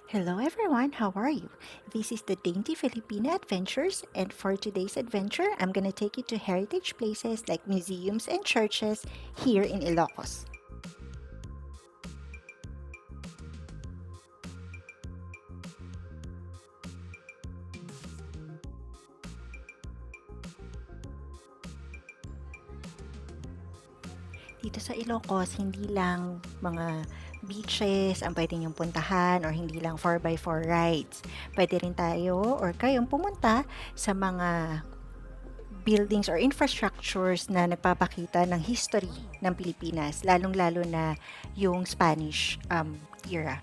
Hello everyone, how are you? This is the Dainty Filipina Adventures, and for today's adventure, I'm gonna take you to heritage places like museums and churches here in Ilocos. Dito sa Ilocos, hindi lang mga beaches ang pwede niyong puntahan or hindi lang 4x4 rides. Pwede rin tayo or kayong pumunta sa mga buildings or infrastructures na nagpapakita ng history ng Pilipinas, lalong-lalo na yung Spanish era.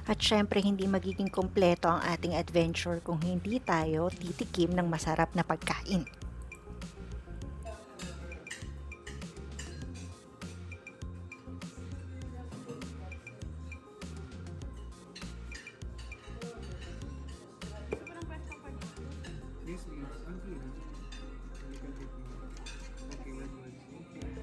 At syempre, hindi magiging kompleto ang ating adventure kung hindi tayo titikim ng masarap na pagkain. Yes, please. Okay. You can take me. Okay, one word. Okay.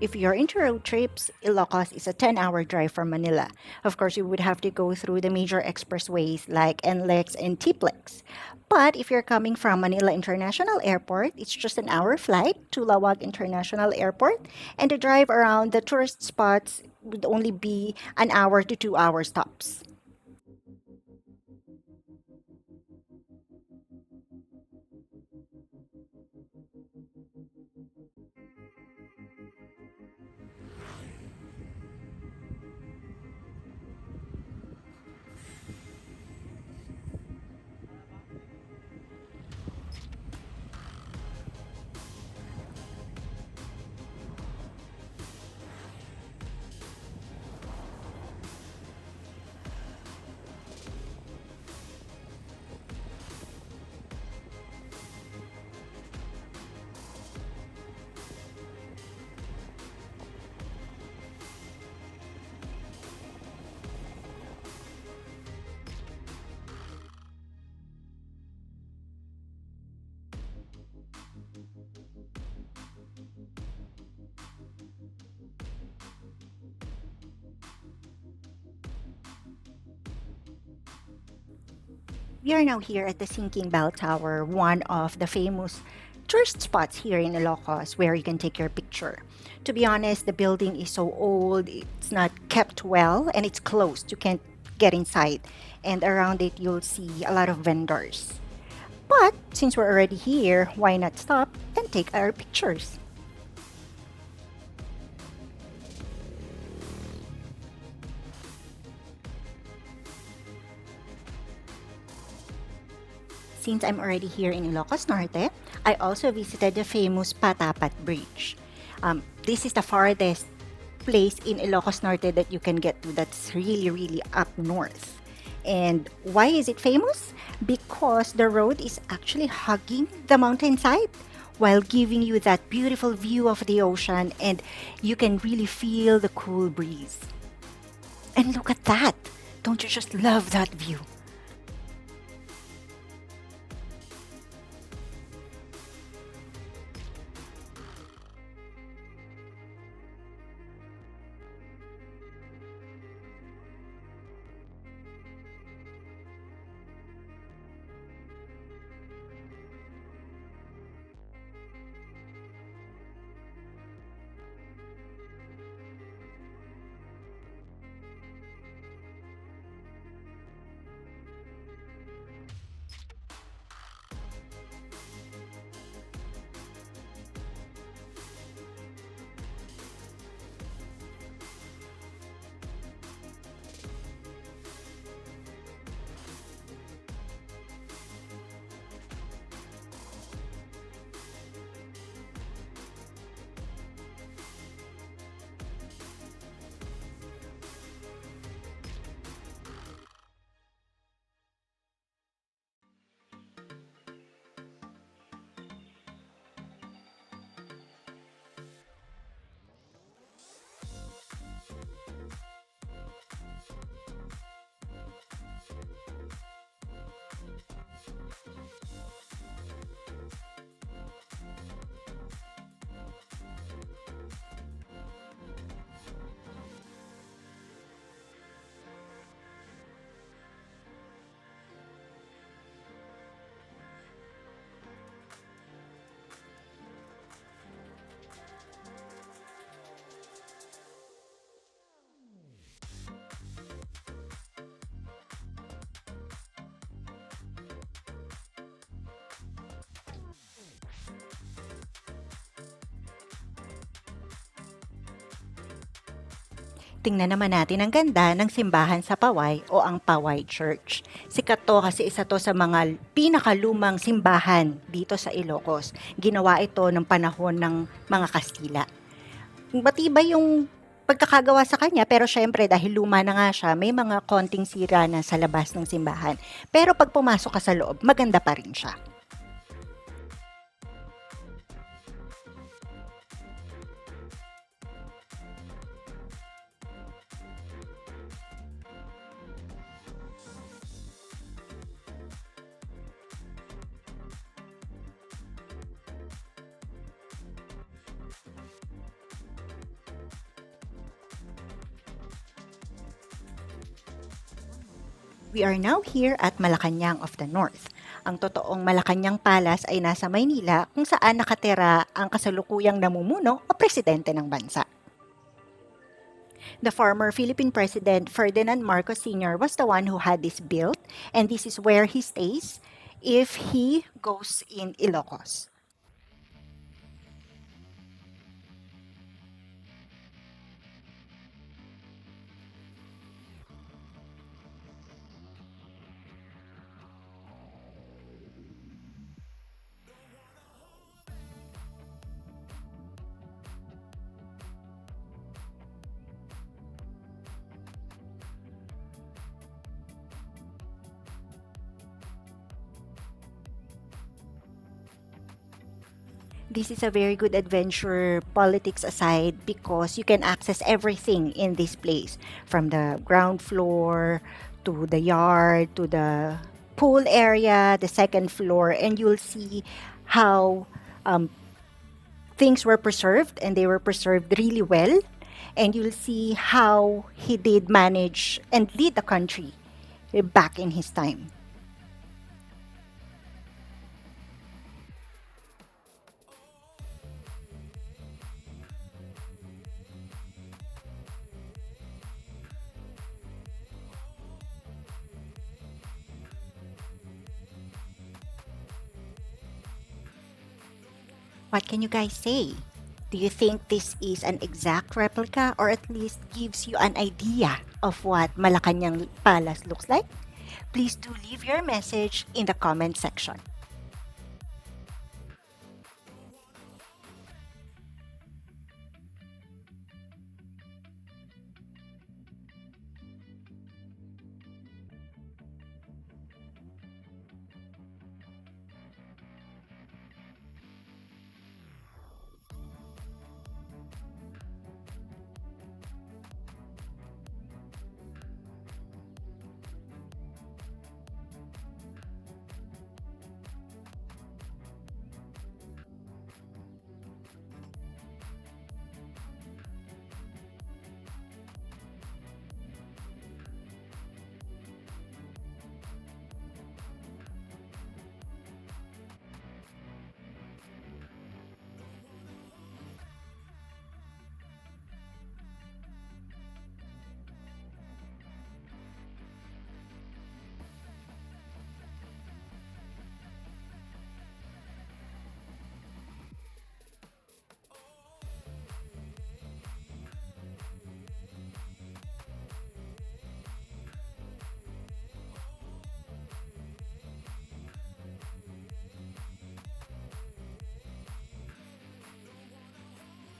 If you're into road trips, Ilocos is a 10-hour drive from Manila. Of course, you would have to go through the major expressways like NLEX and TPLEX. But if you're coming from Manila International Airport, it's just an hour flight to Lawag International Airport, and the drive around the tourist spots would only be an hour to 2 hour stops. We are now here at the Sinking Bell Tower, one of the famous tourist spots here in Ilocos where you can take your picture. To be honest, the building is so old, it's not kept well, and it's closed. You can't get inside. And around it, you'll see a lot of vendors. But since we're already here, why not stop and take our pictures? Since I'm already here in Ilocos Norte, I also visited the famous Patapat Bridge. This is the farthest place in Ilocos Norte that you can get to that's really, really up north. And why is it famous? Because the road is actually hugging the mountainside while giving you that beautiful view of the ocean, and you can really feel the cool breeze. And look at that! Don't you just love that view? Tingnan naman natin ang ganda ng simbahan sa Paoay o ang Paoay Church. Sikat to kasi isa to sa mga pinakalumang simbahan dito sa Ilocos. Ginawa ito ng panahon ng mga Kastila. Matibay yung pagkakagawa sa kanya pero syempre dahil luma na nga siya, may mga konting sira na sa labas ng simbahan. Pero pag pumasok ka sa loob, maganda pa rin siya. We are now here at Malacañang of the North. Ang totoong Malacañang Palace ay nasa Maynila kung saan nakatira ang kasalukuyang namumuno o presidente ng bansa. The former Philippine President Ferdinand Marcos Sr. was the one who had this built, and this is where he stays if he goes in Ilocos. This is a very good adventure, politics aside, because you can access everything in this place from the ground floor to the yard to the pool area, the second floor, and you'll see how um, things were preserved and they were preserved really well. And you'll see how he did manage and lead the country back in his time. What can you guys say? Do you think this is an exact replica or at least gives you an idea of what Malacanang Palace looks like? Please do leave your message in the comment section.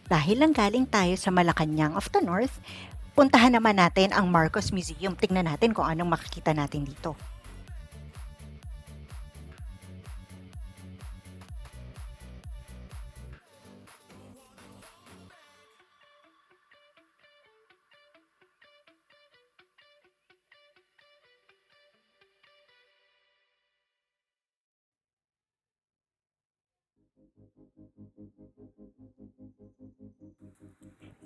Dahil lang galing tayo sa Malacanang of the North, puntahan naman natin ang Marcos Museum. Tingnan natin kung anong makikita natin dito.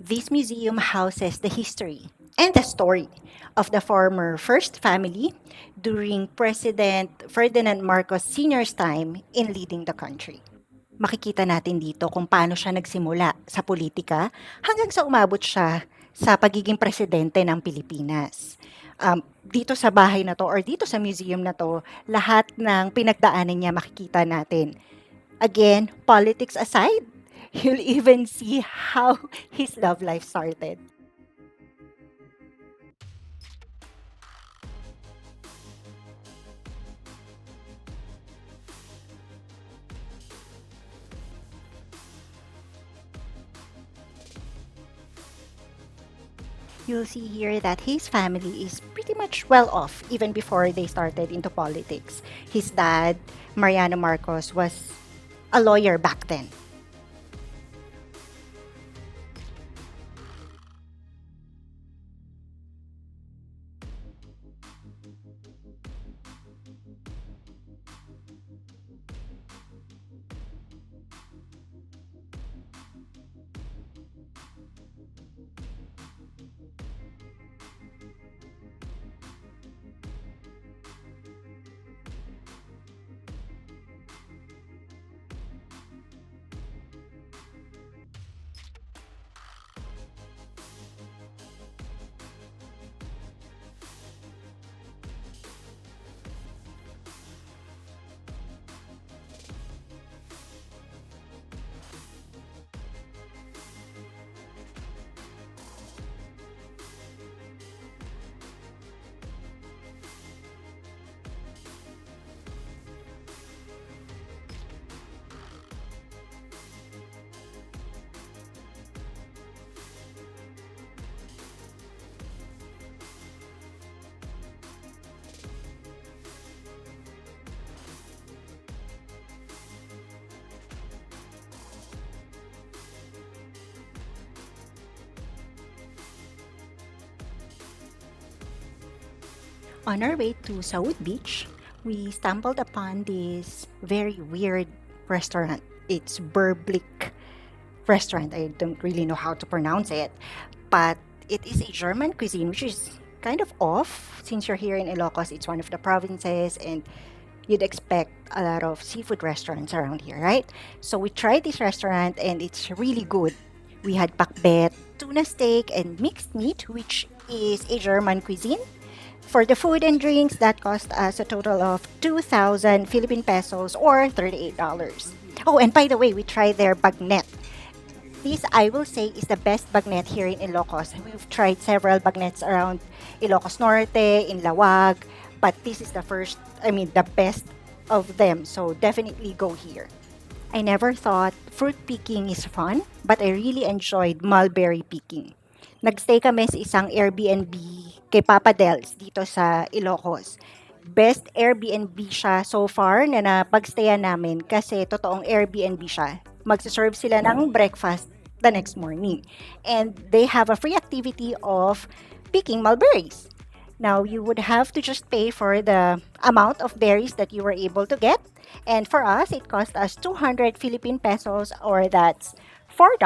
This museum houses the history and the story of the former First Family during President Ferdinand Marcos Sr.'s time in leading the country. Makikita natin dito kung paano siya nagsimula sa politika hanggang sa umabot siya sa pagiging presidente ng Pilipinas. Dito sa bahay na to or dito sa museum na to, lahat ng pinagdaanan niya makikita natin. Again, politics aside, you'll even see how his love life started. You'll see here that his family is pretty much well off even before they started into politics. His dad, Mariano Marcos, was a lawyer back then. On our way to Saud Beach, we stumbled upon this very weird restaurant. It's BergBlick Restaurant. I don't really know how to pronounce it, but it is a German cuisine, which is kind of off since you're here in Ilocos. It's one of the provinces, and you'd expect a lot of seafood restaurants around here, right? So we tried this restaurant, and it's really good. We had pakbet, tuna steak, and mixed meat, which is a German cuisine. For the food and drinks, that cost us a total of 2,000 Philippine pesos or $38. Oh, and by the way, we tried their bagnet. This, I will say, is the best bagnet here in Ilocos. We've tried several bagnets around Ilocos Norte, in Lawag, but this is the first, the best of them. So definitely go here. I never thought fruit picking is fun, but I really enjoyed mulberry picking. Nagstay kami sa isang Airbnb kay Papa Dels dito sa Ilocos. Best Airbnb siya so far na napagstayan namin kasi totoong Airbnb siya. Magsaserve sila ng breakfast the next morning. And they have a free activity of picking mulberries. Now, you would have to just pay for the amount of berries that you were able to get. And for us, it cost us 200 Philippine pesos, or that's $4.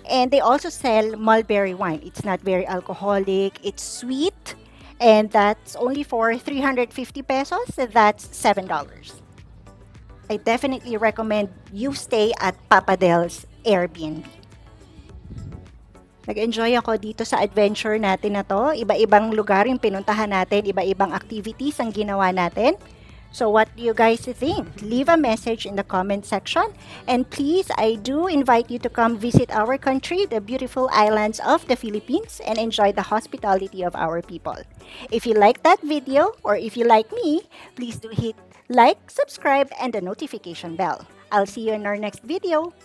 And they also sell mulberry wine. It's not very alcoholic, it's sweet, and that's only for 350 pesos. That's $7. I definitely recommend you stay at Papa Del's Airbnb. Nag-enjoy ako dito sa adventure natin na to. Iba-ibang lugar yung pinuntahan natin, iba-ibang activities ang ginawa natin. So what do you guys think? Leave a message in the comment section. And please, I do invite you to come visit our country, the beautiful islands of the Philippines, and enjoy the hospitality of our people. If you like that video, or if you like me, please do hit like, subscribe, and the notification bell. I'll see you in our next video.